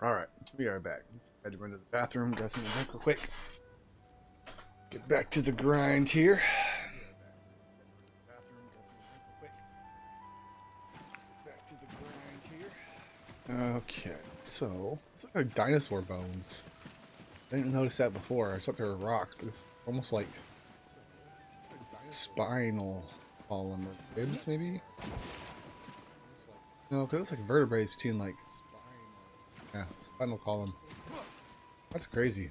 Alright, we are back. Had to run to the bathroom, got something to drink real quick. Get back to the grind here. Okay, so it's like dinosaur bones. I didn't notice that before. I thought they were rocks, but it's almost like spinal column or ribs, maybe? No, because it's like vertebrae between like spinal column. That's crazy.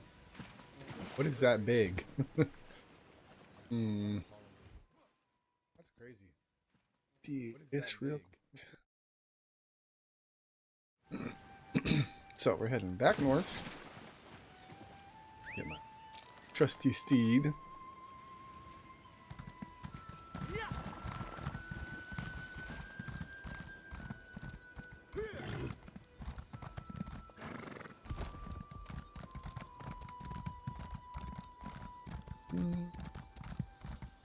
What is that big? Hmm. That's crazy. See this real quick. So we're heading back north. Get my trusty steed.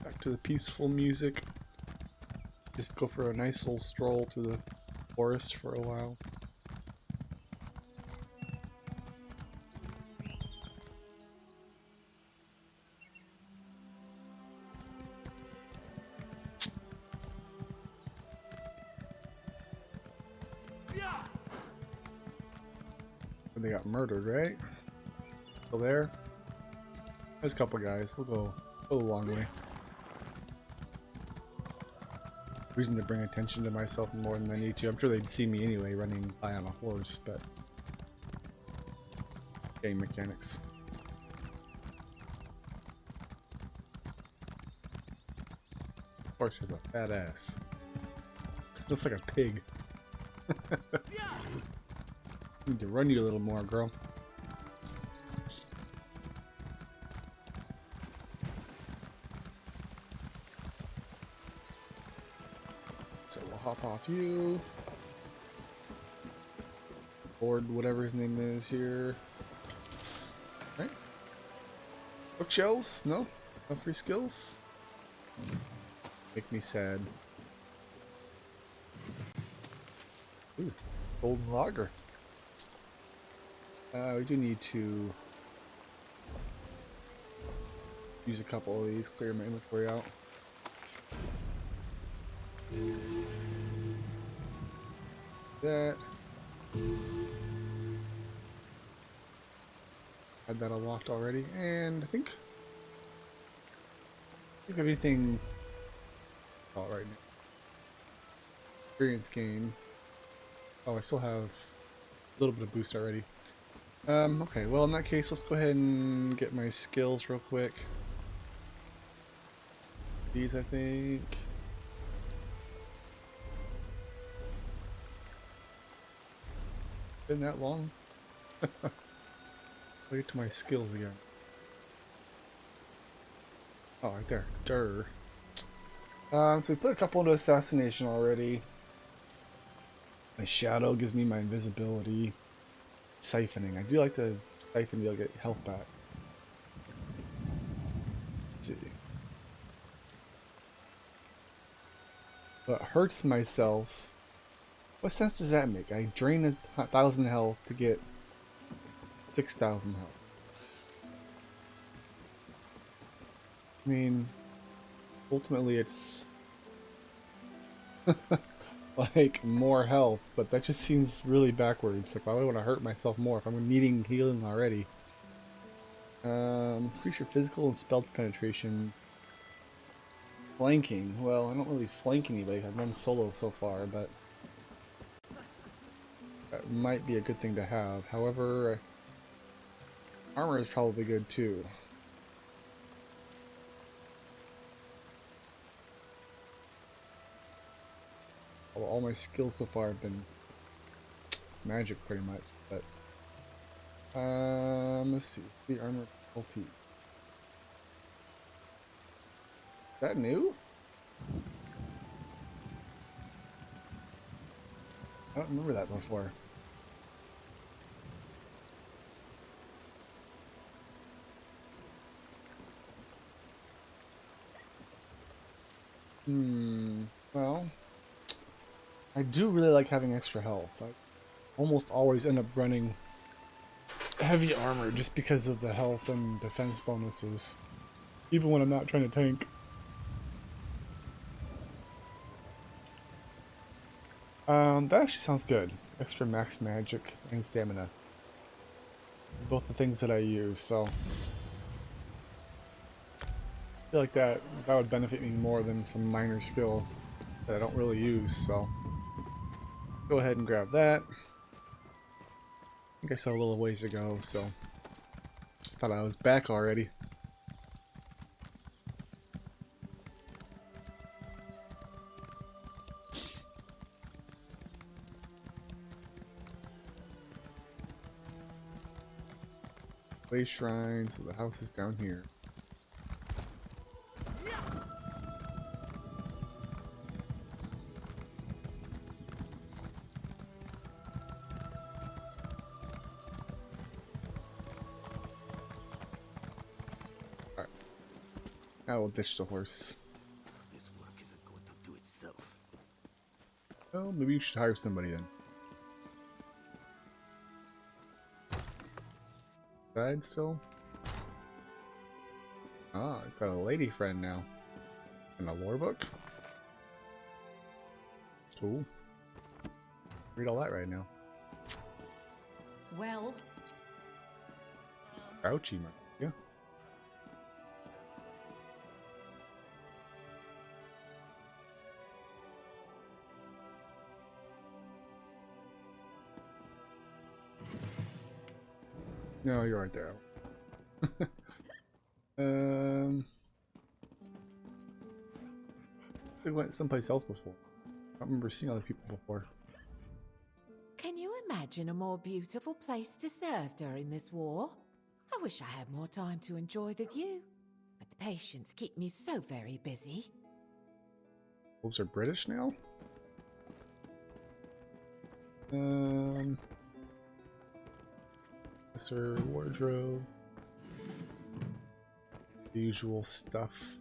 Back to the peaceful music. Just go for a nice little stroll through the forest for a while. They got murdered, right? Still there? There's a couple guys. We'll go a long way. Reason to bring attention to myself more than I need to. I'm sure they'd see me anyway running by on a horse, but game mechanics. Horse has a fat ass. Looks like a pig. Need to run you a little more, girl. So we'll hop off you. Board, whatever his name is here. Right? Bookshelves? No? No free skills? Make me sad. Ooh, golden lager. We do need to use a couple of these, clear my inventory out. That. Had that unlocked already, and I think everything. All right now. Experience gain. Oh, I still have a little bit of boost already. Okay, well in that case, let's go ahead and get my skills real quick. These, I think. Been that long? I'll get to my skills again. Oh, right there. Durr. So we put a couple into assassination already. My shadow gives me my invisibility. Siphoning. I do like to siphon to get health back. Let's see. But hurts myself. What sense does that make? I drain 1,000 health to get 6,000 health. I mean, ultimately it's like more health, but that just seems really backwards. Like, why would I want to hurt myself more if I'm needing healing already? Increase your physical and spell penetration. Flanking. Well, I don't really flank anybody. I've run solo so far, but that might be a good thing to have. However, armor is probably good too. All my skills so far have been magic pretty much, but let's see. The armor difficulty. Is that new? I don't remember that before. Well, I do really like having extra health. I almost always end up running heavy armor just because of the health and defense bonuses, even when I'm not trying to tank. That actually sounds good. Extra max magic and stamina. Both the things that I use, so I feel like that would benefit me more than some minor skill that I don't really use, so go ahead and grab that. I think I still have a little ways to go, so thought I was back already. Play shrine, so the house is down here. Alright. Now we'll ditch the horse. This work isn't going to do itself. Well, maybe you should hire somebody then. Side still? Ah, I've got a lady friend now. And a lore book? Cool. Read all that right now. Well, Ouchie, man. Yeah. No, you're right there. We went someplace else before. I don't remember seeing other people before. can you imagine a more beautiful place to serve during this war? I wish I had more time to enjoy the view, but the patients keep me so very busy. Wolves are British now? Sir wardrobe. The usual stuff.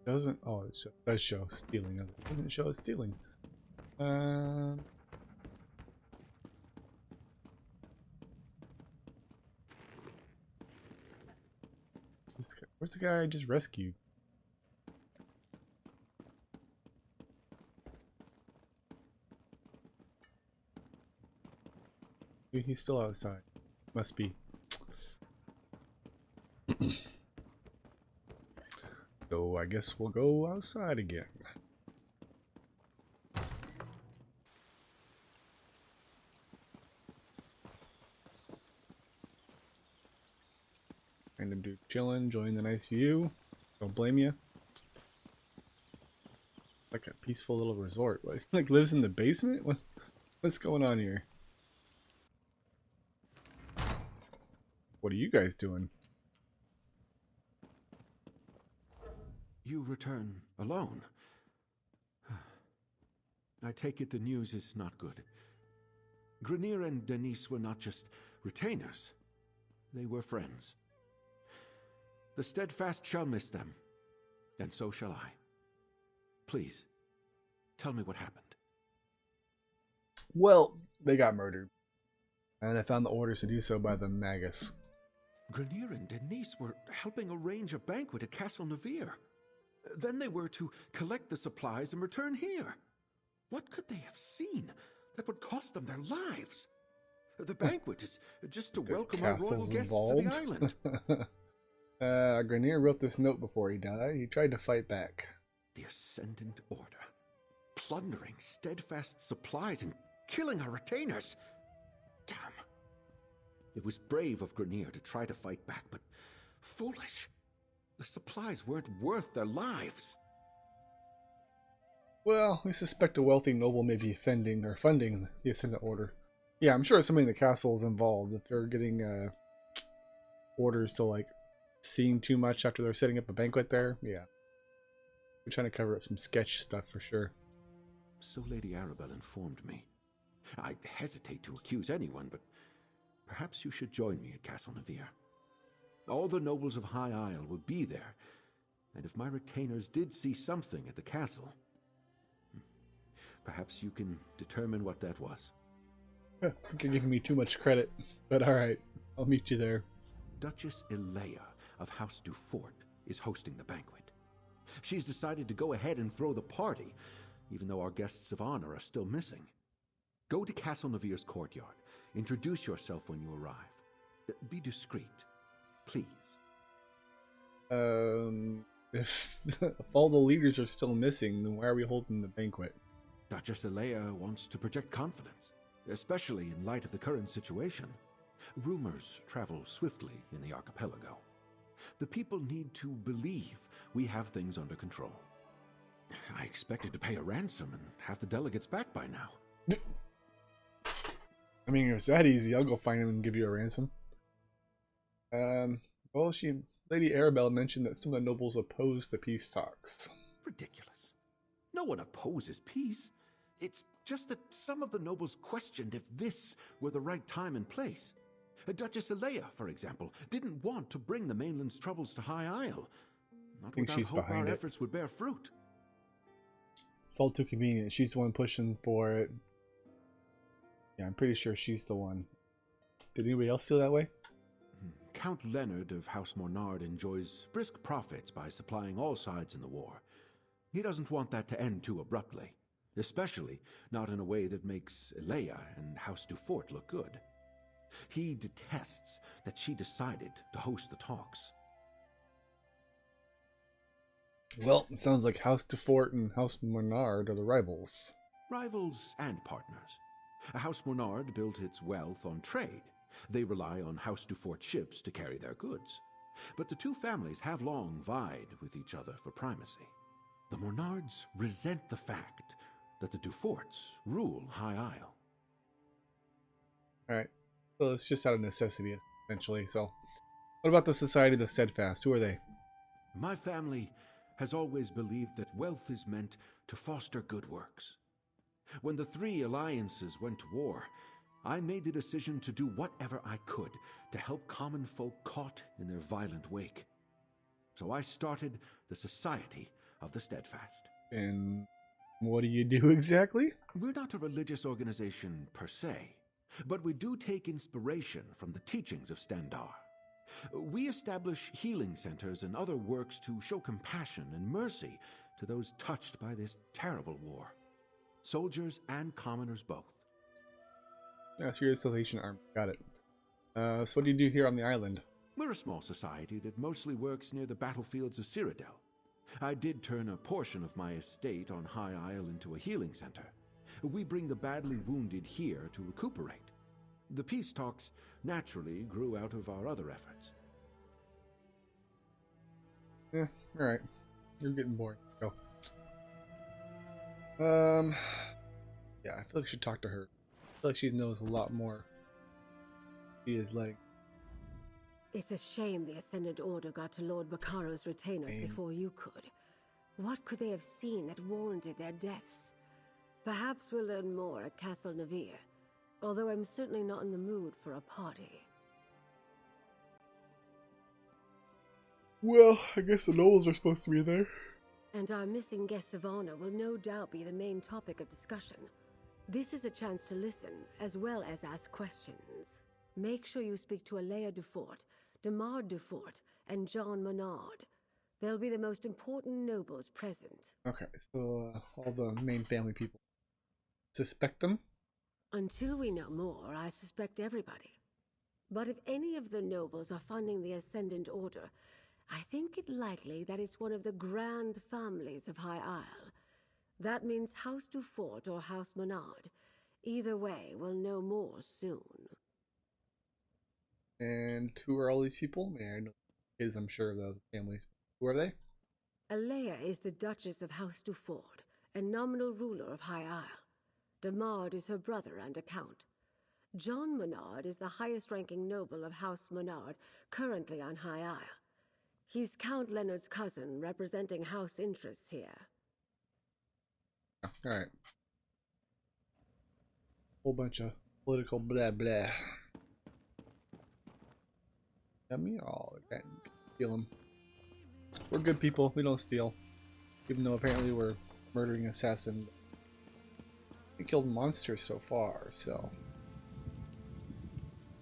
Doesn't. Oh, it does show stealing. It doesn't show stealing. Where's the guy I just rescued? Maybe he's still outside. Must be. So I guess we'll go outside again. Random dude chilling, enjoying the nice view. Don't blame you. Like a peaceful little resort. Like lives in the basement? What's going on here? What are you guys doing? You return alone. I take it the news is not good. Grenier and Denise were not just retainers. They were friends. The Steadfast shall miss them, and so shall I. Please, tell me what happened. Well, they got murdered. And I found the orders to do so by the Magus. Grenier and Denise were helping arrange a banquet at Castle Nevere. Then they were to collect the supplies and return here. What could they have seen that would cost them their lives? The banquet is just to welcome our royal guests to the island. Grenier wrote this note before he died. He tried to fight back. The Ascendant Order, plundering Steadfast supplies and killing our retainers. Damn. It was brave of Grenier to try to fight back, but foolish. The supplies weren't worth their lives. Well, we suspect a wealthy noble may be funding the Ascendant Order. Yeah, I'm sure somebody in the castle is involved. If they're getting orders to like seeing too much after they're setting up a banquet there, yeah. We're trying to cover up some sketch stuff for sure. So Lady Arabelle informed me. I hesitate to accuse anyone, but perhaps you should join me at Castle Nevere. All the nobles of High Isle will be there, and if my retainers did see something at the castle, perhaps you can determine what that was. You're giving me too much credit, but alright, I'll meet you there. Duchess Elea of House Dufort is hosting the banquet. She's decided to go ahead and throw the party, even though our guests of honor are still missing. Go to Castle Navir's courtyard. Introduce yourself when you arrive. Be discreet, please. If all the leaders are still missing, then why are we holding the banquet? Duchess Elea wants to project confidence, especially in light of the current situation. Rumors travel swiftly in the archipelago. The people need to believe we have things under control. I expected to pay a ransom and have the delegates back by now. I mean, if it's that easy, I'll go find him and give you a ransom. Well, Lady Arabelle mentioned that some of the nobles oppose the peace talks. Ridiculous. No one opposes peace. It's just that some of the nobles questioned if this were the right time and place. Duchess Elea, for example, didn't want to bring the mainland's troubles to High Isle. Not without hope our efforts would bear fruit. It's all too convenient. She's the one pushing for it. Yeah, I'm pretty sure she's the one. Did anybody else feel that way? Count Leonard of House Mornard enjoys brisk profits by supplying all sides in the war. He doesn't want that to end too abruptly, especially not in a way that makes Elea and House Dufort look good. He detests that she decided to host the talks. Well, it sounds like House Dufort and House Mornard are the rivals. Rivals and partners. House Mornard built its wealth on trade. They rely on House Dufort ships to carry their goods. But the two families have long vied with each other for primacy. The Mornards resent the fact that the Duforts rule High Isle. Alright, so it's just out of necessity, essentially. So, what about the Society of the Steadfast? Who are they? My family has always believed that wealth is meant to foster good works. When the three alliances went to war, I made the decision to do whatever I could to help common folk caught in their violent wake. So I started the Society of the Steadfast. And what do you do exactly? We're not a religious organization per se, but we do take inspiration from the teachings of Standar. We establish healing centers and other works to show compassion and mercy to those touched by this terrible war. Soldiers and commoners both. Yeah, so you're a Salvation Army. Got it. So what do you do here on the island? We're a small society that mostly works near the battlefields of Cyrodiil. I did turn a portion of my estate on High Isle into a healing center. We bring the badly wounded here to recuperate. The peace talks naturally grew out of our other efforts. Yeah, alright. You're getting bored. Go. Yeah, I feel like I should talk to her. I feel like she knows a lot more. She is like... It's a shame the Ascendant Order got to Lord Baccaro's retainers before you could. What could they have seen that warranted their deaths? Perhaps we'll learn more at Castle Navir, although I'm certainly not in the mood for a party. Well, I guess the nobles are supposed to be there. And our missing guests of honor will no doubt be the main topic of discussion. This is a chance to listen, as well as ask questions. Make sure you speak to Elea Dufort, Demar Dufort, and John Menard. They'll be the most important nobles present. Okay, so all the main family people. Suspect them? Until we know more, I suspect everybody. But if any of the nobles are funding the Ascendant Order, I think it likely that it's one of the grand families of High Isle. That means House Dufort or House Menard. Either way, we'll know more soon. And who are all these people? Yeah, I know kids, I'm sure, the families. Who are they? Elea is the Duchess of House Dufort, and nominal ruler of High Isle. Demard is her brother and a count. John Menard is the highest-ranking noble of House Menard, currently on High Isle. He's Count Leonard's cousin, representing house interests here. Alright. Whole bunch of political blah blah. Yummy? Oh, okay. Steal them. We're good people, we don't steal. Even though apparently we're murdering assassins. We killed monsters so far, so...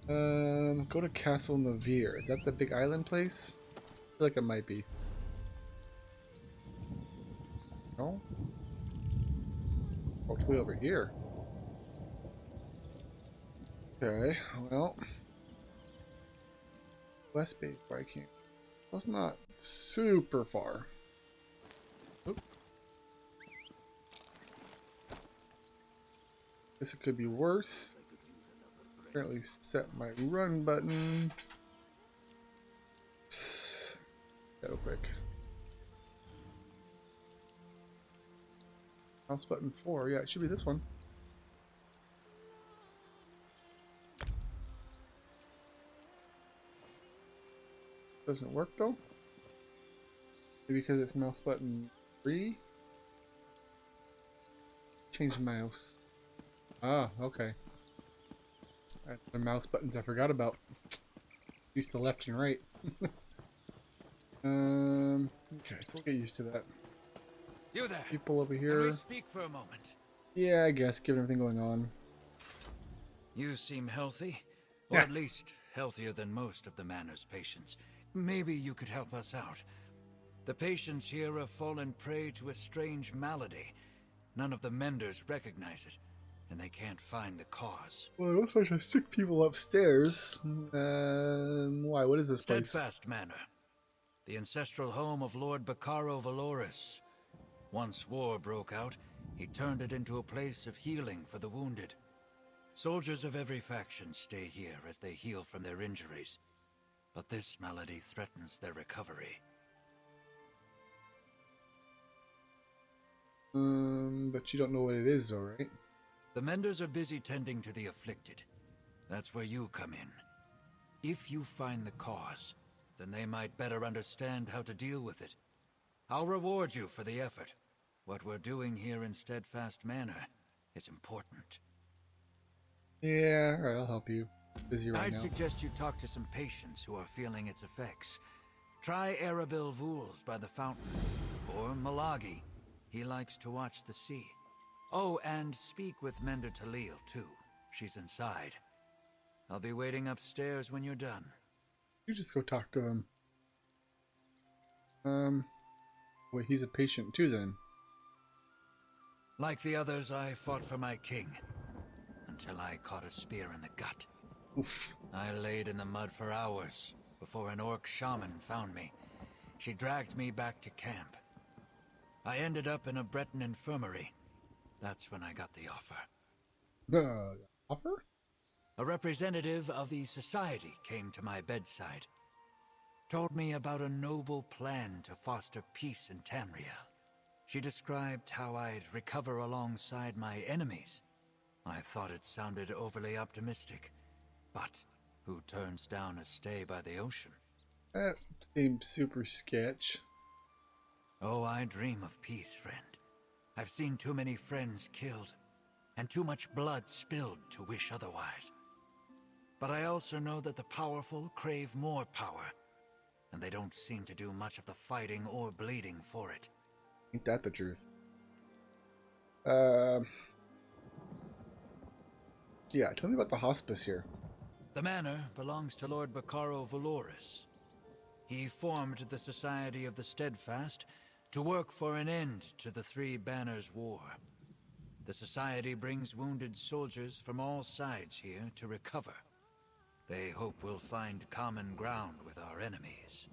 Go to Castle Navir. Is that the big island place? I feel like it might be. No? Oh, it's way over here. Okay, well. West Bay where I came. Well, it's not super far. Oop. Guess it could be worse. Apparently set my run button. Real quick. Mouse button 4. Yeah, it should be this one. Doesn't work though. Maybe because it's mouse button 3. Change mouse. Ah, okay. The mouse buttons I forgot about. Used to left and right. Okay, so we'll get used to that. You there? People over Can here. we speak for a moment? Yeah, I guess, given everything going on. You seem healthy, or Yeah. at least healthier than most of the manor's patients. Maybe you could help us out. The patients here have fallen prey to a strange malady. None of the menders recognize it, and they can't find the cause. Well, there was a bunch of sick people upstairs. Why? What is this place? Steadfast Manor, the ancestral home of Lord Baccaro Valoris. Once war broke out, he turned it into a place of healing for the wounded. Soldiers of every faction stay here as they heal from their injuries. But this malady threatens their recovery. But you don't know what it is, though, right? The menders are busy tending to the afflicted. That's where you come in. If you find the cause, then they might better understand how to deal with it. I'll reward you for the effort. What we're doing here in Steadfast Manor is important. Yeah, alright, I'll help you. Busy right I'd now. suggest you talk to some patients who are feeling its effects. Try Arabil Vools by the fountain, or Malagi. He likes to watch the sea. Oh, and speak with Mender Talil, too. She's inside. I'll be waiting upstairs when you're done. You just go talk to them. Wait, he's a patient too, then. Like the others, I fought for my king, until I caught a spear in the gut. Oof. I laid in the mud for hours, before an orc shaman found me. She dragged me back to camp. I ended up in a Breton infirmary. That's when I got the offer. The offer? A representative of the society came to my bedside. Told me about a noble plan to foster peace in Tamriel. She described how I'd recover alongside my enemies. I thought it sounded overly optimistic. But who turns down a stay by the ocean? That seems super sketch. Oh, I dream of peace, friend. I've seen too many friends killed, and too much blood spilled to wish otherwise. But I also know that the powerful crave more power, and they don't seem to do much of the fighting or bleeding for it. Ain't that the truth? Yeah, tell me about the hospice here. The manor belongs to Lord Baccaro Valoris. He formed the Society of the Steadfast to work for an end to the Three Banners War. The Society brings wounded soldiers from all sides here to recover. They hope we'll find common ground with our enemies.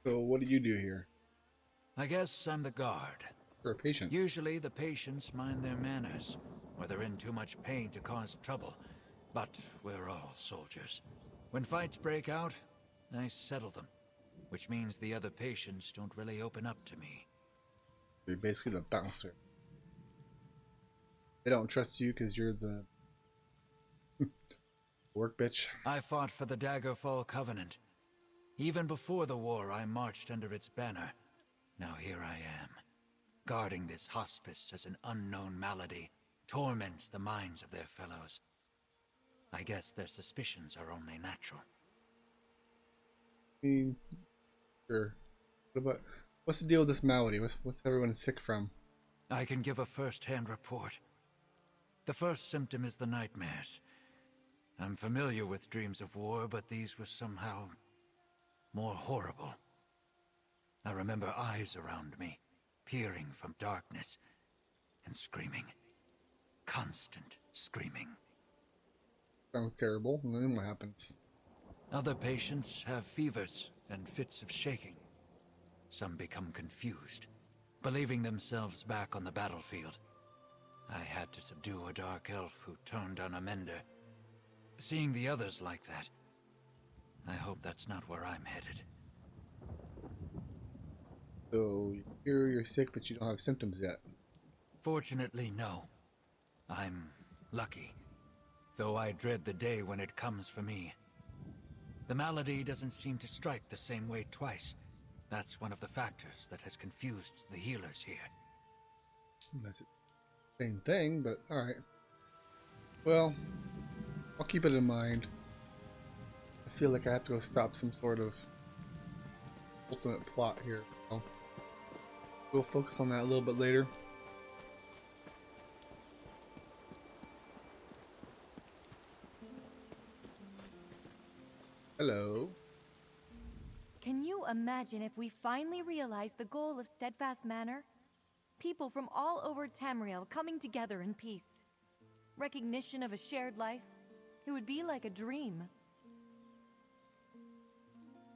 So what do you do here? I guess I'm the guard. You're a patient. Usually the patients mind their manners, or they're in too much pain to cause trouble. But we're all soldiers. When fights break out, I settle them, which means the other patients don't really open up to me. You're basically the bouncer. They don't trust you because you're the work bitch. I fought for the Daggerfall Covenant. Even before the war, I marched under its banner. Now here I am, guarding this hospice as an unknown malady torments the minds of their fellows. I guess their suspicions are only natural. I mean, sure. What's the deal with this malady? What's everyone sick from? I can give a first-hand report. The first symptom is the nightmares. I'm familiar with dreams of war, but these were somehow more horrible. I remember eyes around me, peering from darkness, and screaming. Constant screaming. Sounds terrible. And then what happens? Other patients have fevers and fits of shaking. Some become confused, believing themselves back on the battlefield. I had to subdue a dark elf who turned on a mender. Seeing the others like that, I hope that's not where I'm headed. So you're sick, but you don't have symptoms yet. Fortunately, no. I'm lucky, though I dread the day when it comes for me. The malady doesn't seem to strike the same way twice. That's one of the factors that has confused the healers here. That's the same thing, but alright. Well, I'll keep it in mind. I feel like I have to go stop some sort of ultimate plot here. So we'll focus on that a little bit later. Hello. Can you imagine if we finally realized the goal of Steadfast Manor? People from all over Tamriel coming together in peace. Recognition of a shared life. It would be like a dream.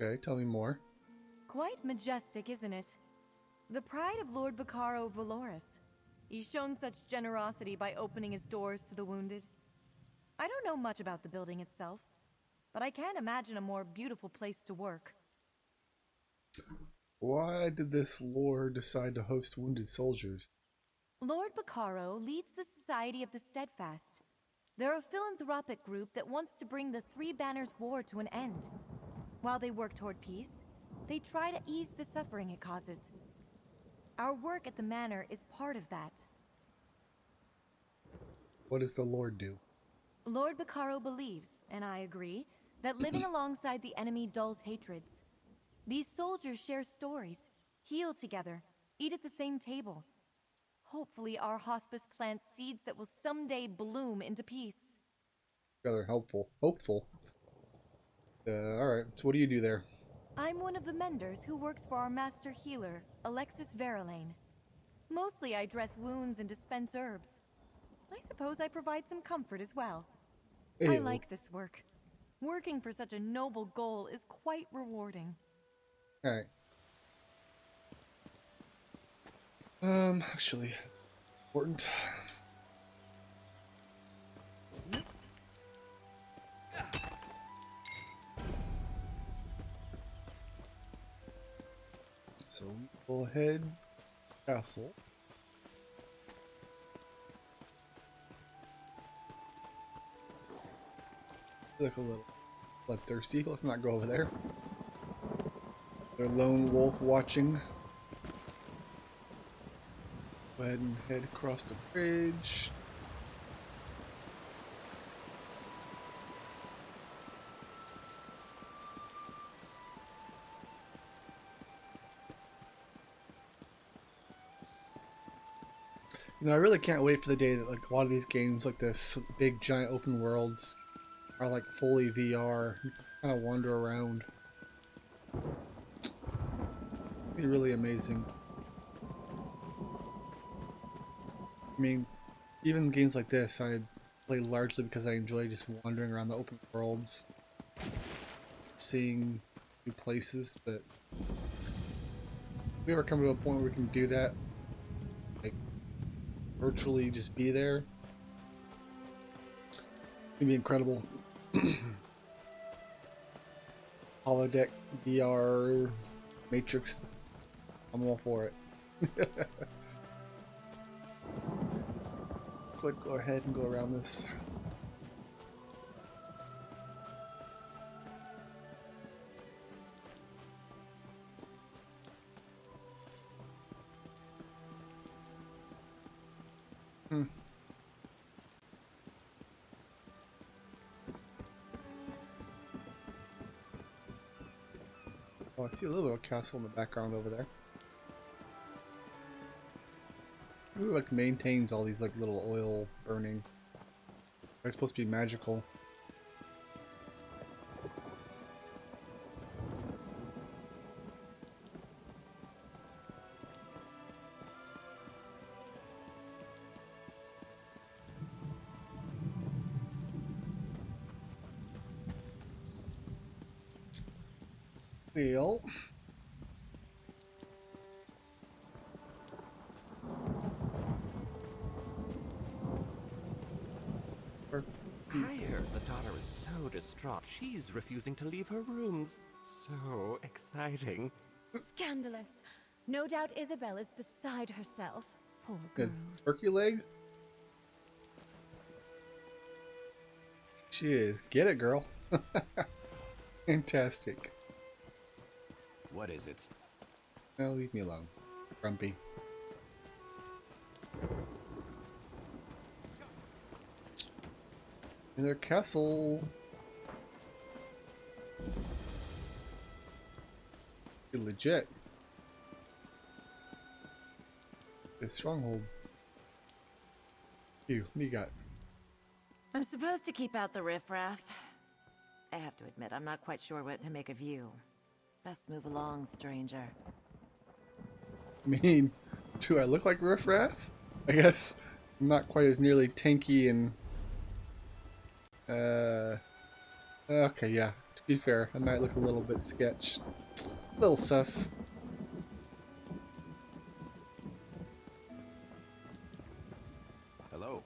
Okay, tell me more. Quite majestic, isn't it? The pride of Lord Bacaro Valoris. He's shown such generosity by opening his doors to the wounded. I don't know much about the building itself, but I can't imagine a more beautiful place to work. Why did this lord decide to host wounded soldiers? Lord Bacaro leads the Society of the Steadfast. They're a philanthropic group that wants to bring the Three Banners War to an end. While they work toward peace, they try to ease the suffering it causes. Our work at the manor is part of that. What does the lord do? Lord Bacaro believes, and I agree, that living alongside the enemy dulls hatreds. These soldiers share stories, heal together, eat at the same table. Hopefully our hospice plants seeds that will someday bloom into peace. Rather helpful. Hopeful. Alright, so what do you do there? I'm one of the menders who works for our master healer, Alexis Verlaine. Mostly I dress wounds and dispense herbs. I suppose I provide some comfort as well. I Ew. like this work. Working for such a noble goal is quite rewarding. Alright. Actually, important. So we'll head castle. Look a little bloodthirsty. Let's not go over there. Their lone wolf watching. Go ahead and head across the bridge. You know, I really can't wait for the day that like a lot of these games like this, big giant open worlds, are like fully VR. You can kind of wander around. It'd be really amazing. I mean, even games like this, I play largely because I enjoy just wandering around the open worlds, seeing new places. But if we ever come to a point where we can do that, like virtually just be there, it'd be incredible. Holodeck, VR, Matrix, I'm all for it. Let's go ahead and go around this. Oh, I see a little bit of castle in the background over there. Who like maintains all these like little oil burning It's supposed to be magical. Well, I heard the daughter is so distraught she's refusing to leave her rooms. So exciting. Scandalous. No doubt Isabel is beside herself. Poor good girls. turkey leg. She is. Get it, girl. Fantastic. What is it? No, leave me alone. Grumpy. In their castle. You're legit. A stronghold. You, what do you got? I'm supposed to keep out the riffraff. I have to admit, I'm not quite sure what to make of you. Best move along, stranger. I mean, do I look like Riff Raff? I guess I'm not quite as nearly tanky and okay, yeah. To be fair, I might look a little bit sketch. A little sus. Hello.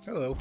Hello.